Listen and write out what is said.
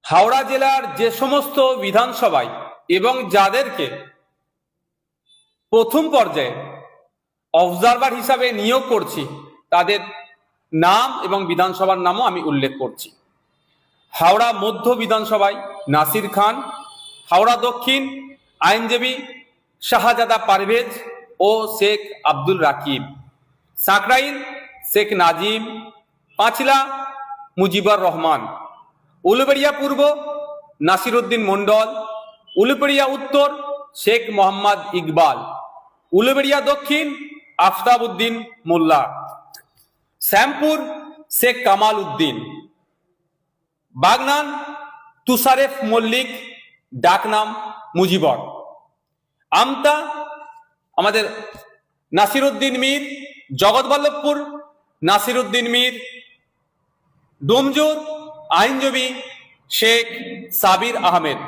হাওড়া জেলার যে সমস্ত বিধানসভায় এবং যাদেরকে প্রথম পর্যায়ে অবজারভার হিসাবে নিয়োগ করছি তাদের নাম এবং বিধানসভার নামও আমি উল্লেখ করছি। হাওড়া মধ্য বিধানসভায় নাসির খান, হাওড়া দক্ষিণ আইনজীবী শাহজাদা পারভেজ ও শেখ আব্দুল রাকিব, সাঁকরাইল শেখ নাজিম, পাঁচলা মুজিবুর রহমান, উলুবেড়িয়া পূর্ব নাসিরউদ্দিন মণ্ডল, উলুবেড়িয়া উত্তর শেখ মোহাম্মদ ইকবাল, উলুবেড়িয়া দক্ষিণ আফতাব উদ্দিন মোল্লা, শ্যামপুর শেখ কামাল উদ্দিন, বাগনান তুষারেফ মল্লিক ডাকনাম মুজিবর, আমতা আমাদের নাসিরউদ্দিন মীর, জগৎবল্লভপুর নাসিরউদ্দিন মীর, ডোমজুর আইনজীবী শেখ সাবির আহমেদ।